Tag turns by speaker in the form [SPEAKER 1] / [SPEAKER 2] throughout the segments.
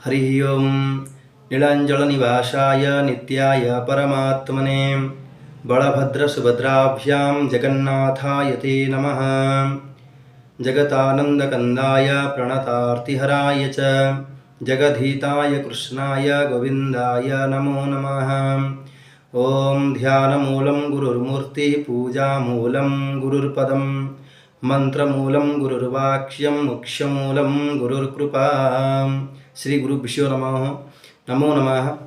[SPEAKER 1] हरिः ओं नीलाञ्जननिवासाय नित्याय परमात्मने बलभद्रसुभद्राभ्यां जगन्नाथाय ते नमः। जगतानन्दकन्दाय प्रणतार्तिहराय च जगधीताय कृष्णाय गोविन्दाय नमो नमः। ॐ ध्यानमूलं गुरुर्मूर्तिः पूजामूलं गुरुर्पदं मंत्रमूलं गुरुर्वाक्यं मोक्षमूलं गुरुर्कृपा। श्री गुरुभ्यो नमः। नमो नमः।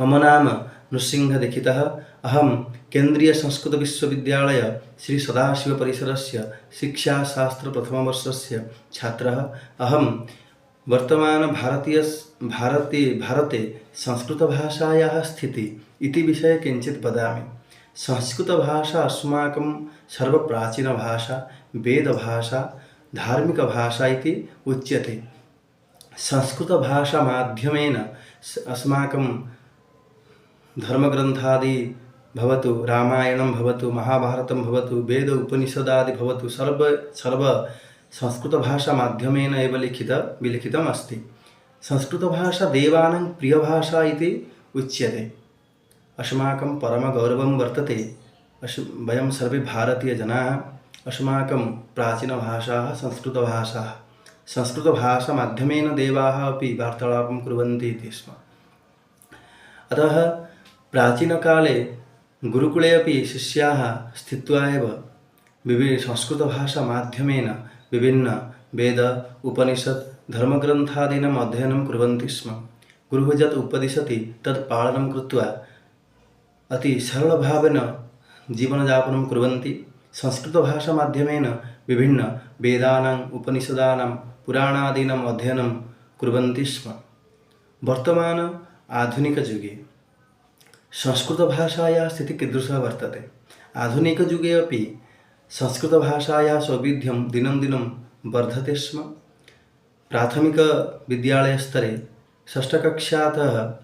[SPEAKER 1] मम नाम नृसिंह दीक्षितः। अहं केन्द्रीय संस्कृत विश्वविद्यालय श्री सदाशिव परिसरस्य शिक्षाशास्त्र प्रथमवर्षस्य छात्रः। अहं वर्तमान भारते संस्कृतभाषायाः स्थितिः इति विषये किञ्चित् वदामि। संस्कृतभाषा अस्माकं सर्वप्राचीनभाषा, वेदभाषा, धार्मिकभाषा इति उच्यते। संस्कृतभाषा माध्यमेन अस्माकं धर्मग्रन्थादि भवतु, रामायणं भवतु, महाभारतं भवतु, वेद उपनिषदादि भवतु, सर्व संस्कृतभाषा माध्यमेन एव विलिखितम् अस्ति। संस्कृतभाषा देवानां प्रियभाषा इति उच्यते। अस्माकं परमगौरवं वर्तते। वयं सर्वे भारतीयजनाः, अस्माकं प्राचीनभाषा संस्कृतभाषा। संस्कृतभाषामाध्यमेन देवाः अपि वार्तालापं कुर्वन्ति इति स्म। अतः प्राचीनकाले गुरुकुले अपि शिष्याः स्थित्वा एव संस्कृतभाषामाध्यमेन विभिन्न वेद उपनिषत् धर्मग्रन्थादीनाम् अध्ययनं कुर्वन्ति स्म। गुरुः यत् उपदिशति तत् पालनं कृत्वा अति सरलभावेन जीवनयापनं कुर्वन्ति। संस्कृतभाषामाध्यमेन विभिन्न वेदानां उपनिषदानां पुराणादीनाम् अध्ययनं कुर्वन्ति स्म। वर्तमान आधुनिकयुगे संस्कृतभाषायाः स्थितिः कीदृशः वर्तते? आधुनिकयुगे अपि संस्कृतभाषायाः सौविध्यं दिनं दिनं वर्धते स्म। प्राथमिकविद्यालयस्तरे षष्ठकक्षातः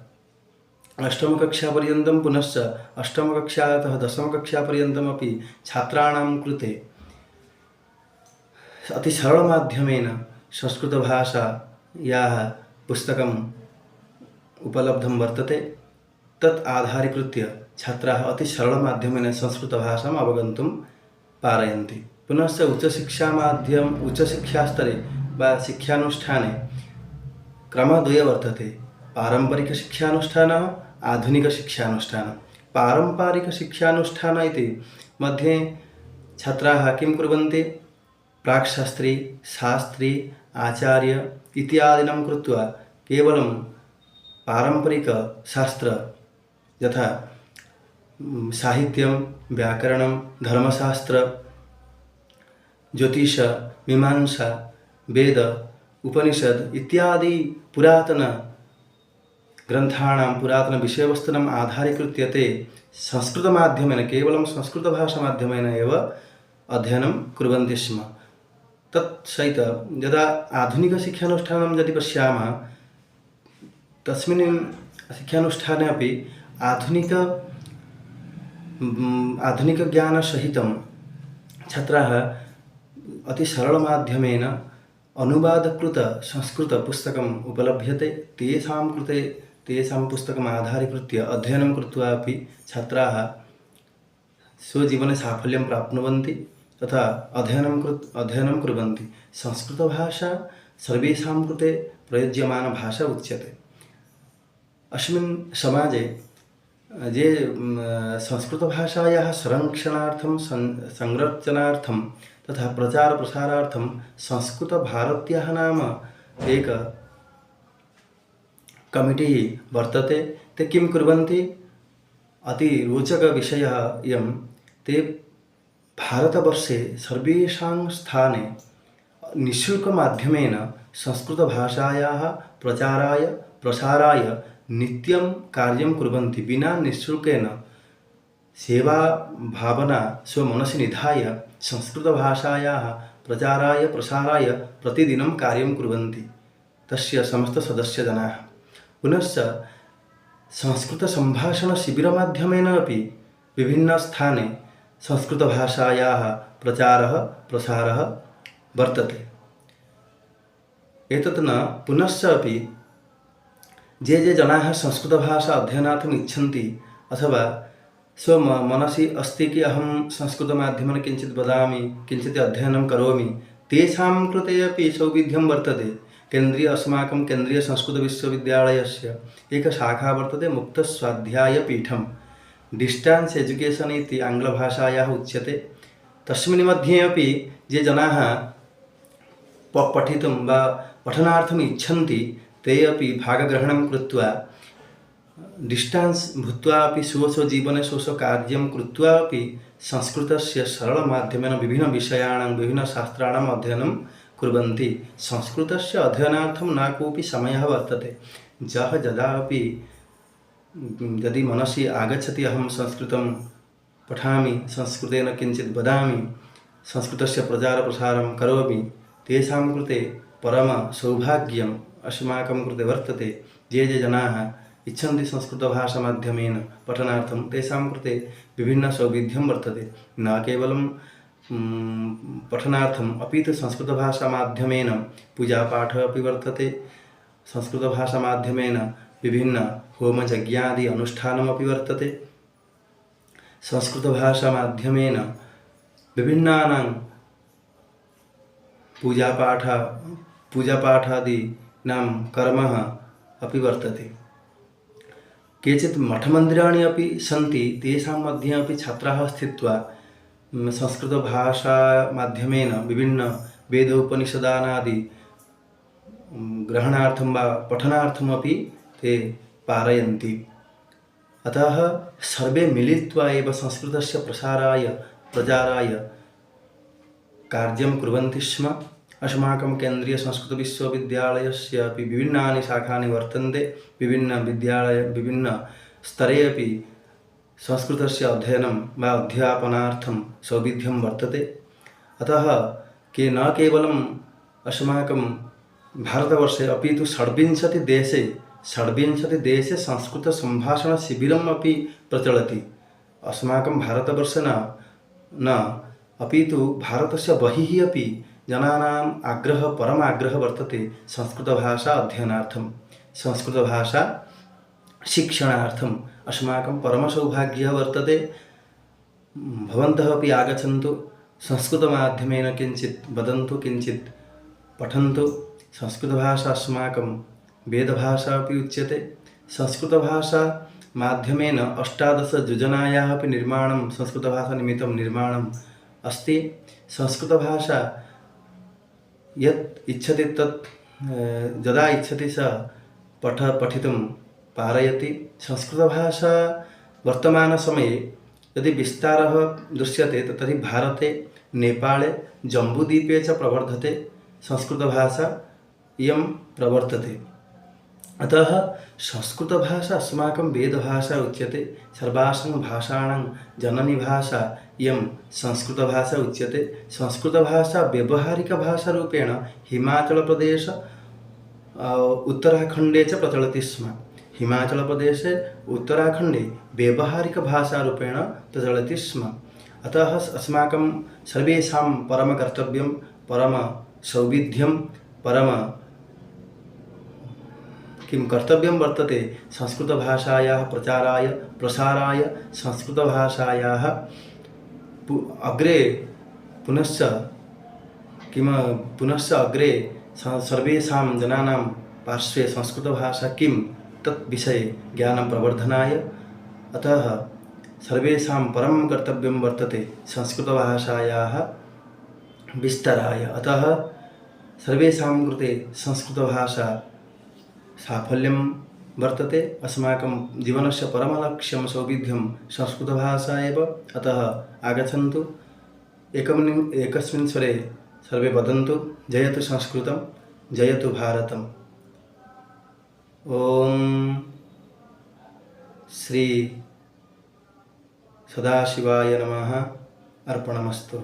[SPEAKER 1] अष्टमकक्षापर्यन्तं, पुनश्च अष्टमकक्षातः दशमकक्षापर्यन्तमपि छात्राणां कृते अति सरलमाध्यमेन संस्कृतभाषायाः पुस्तकम् उपलब्धं वर्तते। तत् आधारीकृत्य छात्राः अति सरलमाध्यमेन संस्कृतभाषाम् अवगन्तुं पारयन्ति। पुनश्च उच्चशिक्षास्तरे वा शिक्षानुष्ठाने क्रमद्वयः वर्तते। पारम्परिकशिक्षानुष्ठानः, आधुनिकशिक्षानुष्ठानः। पारम्परिकशिक्षानुष्ठान इति मध्ये छात्राः किं कुर्वन्ति? प्राक्शास्त्री, शास्त्री, आचार्य इत्यादिनं कृत्वा केवलं पारम्परिकशास्त्र यथा साहित्यं, व्याकरणं, धर्मशास्त्र, ज्योतिष, मीमांसा, वेद, उपनिषद इत्यादि पुरातन ग्रन्थाणां, पुरातनविषयवस्तूनाम् आधारीकृत्य ते संस्कृतमाध्यमेन, केवलं संस्कृतभाषामाध्यमेन एव अध्ययनं कुर्वन्ति स्म। तत्सहितं यदा आधुनिकशिक्षानुष्ठानं यदि पश्यामः, तस्मिन् शिक्षानुष्ठाने अपि आधुनिकज्ञानसहितं छात्राः अति सरलमाध्यमेन अनुवादकृत संस्कृतपुस्तकम् उपलभ्यते। तेषां पुस्तकम् आधारीकृत्य अध्ययनं कृत्वा अपि छात्राः स्वजीवने साफल्यं प्राप्नुवन्ति तथा अध्ययनं कुर्वन्ति। संस्कृतभाषा सर्वेषां कृते प्रयुज्यमानभाषा उच्यते। अस्मिन् समाजे ये संस्कृतभाषायाः संरक्षणार्थं, संरक्षणार्थं तथा प्रचारप्रसारार्थं संस्कृतभारत्याः नाम एक कमिटी वर्तते। ते किं कुर्वन्ति? अति रोचकविषयः इयं। ते भारतवर्षे सर्वेषां स्थाने निःशुल्कमाध्यमेन संस्कृतभाषायाः प्रचाराय प्रसाराय नित्यं कार्यं कुर्वन्ति। विना निःशुल्केन सेवाभावना स्वमनसि निधाय संस्कृतभाषायाः प्रचाराय प्रसाराय प्रतिदिनं कार्यं कुर्वन्ति तस्य समस्तसदस्यजनाः। पुनश्च संस्कृतसम्भाषणशिबिरमाध्यमेन अपि विभिन्नस्थाने संस्कृतभाषायाः प्रचारः प्रसारः वर्तते। एतत् न पुनश्च अपि ये जनाः संस्कृतभाषा अध्ययनार्थम् इच्छन्ति अथवा मनसि अस्ति कि अहं संस्कृतमाध्यमेन किञ्चित् वदामि, किञ्चित् अध्ययनं करोमि, तेषां कृते अपि सौविध्यं वर्तते। अस्माकं केन्द्रीयसंस्कृतविश्वविद्यालयस्य एका शाखा वर्तते मुक्तस्वाध्यायपीठं, डिस्टेन्स् एजुकेशन् इति आङ्ग्लभाषायाः उच्यते। तस्मिन् मध्ये अपि ये जनाः पठितुं वा पठनार्थम् इच्छन्ति ते अपि भागग्रहणं कृत्वा डिस्टेन्स् भूत्वा अपि स्वस्वजीवने स्वस्वकार्यं कृत्वा अपि संस्कृतस्य सरलमाध्यमेन विभिन्नविषयाणां विभिन्नशास्त्राणाम् अध्ययनं कुर्वन्ति। संस्कृतस्य अध्ययनार्थं न कोऽपि समयः वर्तते। यदा अपि यदि मनसि आगच्छति अहं संस्कृतं पठामि, संस्कृतेन किञ्चित् वदामि, संस्कृतस्य प्रचारप्रसारं करोमि, तेषां कृते परमसौभाग्यम् अस्माकं कृते वर्तते। ये जनाः इच्छन्ति संस्कृतभाषामाध्यमेन पठनार्थं तेषां कृते विभिन्नसौविध्यं वर्तते। न केवलं पठनार्थम् अपि तु संस्कृतभाषामाध्यमेन पूजापाठः अपि वर्तते। संस्कृतभाषामाध्यमेन विभिन्न होमयज्ञादि अनुष्ठानमपि वर्तते। संस्कृतभाषामाध्यमेन विभिन्नानां पूजापाठादीनां कर्मः अपि वर्तते। केचित् मठमन्दिराणि अपि सन्ति, तेषां मध्ये अपि छात्राः स्थित्वा संस्कृतभाषामाध्यमेन विभिन्न वेदोपनिषदानादि ग्रहणार्थं वा पठनार्थमपि ते पारयन्ति। अतः सर्वे मिलित्वा एव संस्कृतस्य प्रसाराय प्रचाराय कार्यं कुर्वन्ति स्म। अस्माकं केन्द्रीयसंस्कृतविश्वविद्यालयस्य अपि विभिन्नानि शाखानि वर्तन्ते। विभिन्नस्तरे अपि संस्कृतस्य अध्ययनं वा अध्यापनार्थं सौविध्यं वर्तते। अतः न केवलम् अस्माकं भारतवर्षे अपि तु 26 देशे संस्कृतसम्भाषणशिबिरम् अपि प्रचलति। अस्माकं भारतवर्षे न अपि तु भारतस्य बहिः अपि जनानाम् परमाग्रहः वर्तते संस्कृतभाषा अध्ययनार्थं, संस्कृतभाषा शिक्षणार्थम्। अस्माकं परमसौभाग्यः वर्तते। भवन्तः अपि आगच्छन्तु, संस्कृतमाध्यमेन किञ्चित् वदन्तु, किञ्चित् पठन्तु। संस्कृतभाषा अस्माकं वेदभाषा अपि उच्यते। संस्कृतभाषा माध्यमेन 18 योजनायाः अपि निर्माणं संस्कृतभाषानिमित्तं निर्माणम् अस्ति। संस्कृतभाषा यत् इच्छति तत् यदा इच्छति स पठितुं पारयति। संस्कृतभाषा वर्तमानसमये यदि विस्तारः दृश्यते तर्हि भारते, नेपाले, जम्बूद्वीपे च प्रवर्धते। संस्कृतभाषा इयं प्रवर्तते। अतः संस्कृतभाषा अस्माकं वेदभाषा उच्यते। सर्वासां भाषाणां जननी भाषा इयं संस्कृतभाषा उच्यते। संस्कृतभाषा व्यावहारिकभाषारूपेण हिमाचलप्रदेश उत्तराखण्डे च प्रचलति स्म। हिमाचलप्रदेशे उत्तराखण्डे व्यावहारिकभाषारूपेण प्रचलति स्म। अतः अस्माकं सर्वेषां परमकर्तव्यं, परमसौविध्यं, कर्तव्यं वर्तते संस्कृतभाषायाः प्रचाराय प्रसाराय। संस्कृतभाषायाः अग्रे पुनश्च अग्रे सर्वेषां जनानां पार्श्वे संस्कृतभाषा किं तत् विषये ज्ञानं प्रवर्धनाय। अतः सर्वेषां परं कर्तव्यं वर्तते संस्कृतभाषायाः विस्ताराय। अतः सर्वेषां कृते संस्कृतभाषा साफल्यं वर्तते। अस्माकं जीवनस्य परमलक्ष्यं सौविध्यं संस्कृतभाषा एव। अतः आगच्छन्तु, एकस्मिन् स्वरे सर्वे वदन्तु, जयतु संस्कृतं, जयतु भारतम्। ॐ श्री सदाशिवाय नमः। अर्पणमस्तु।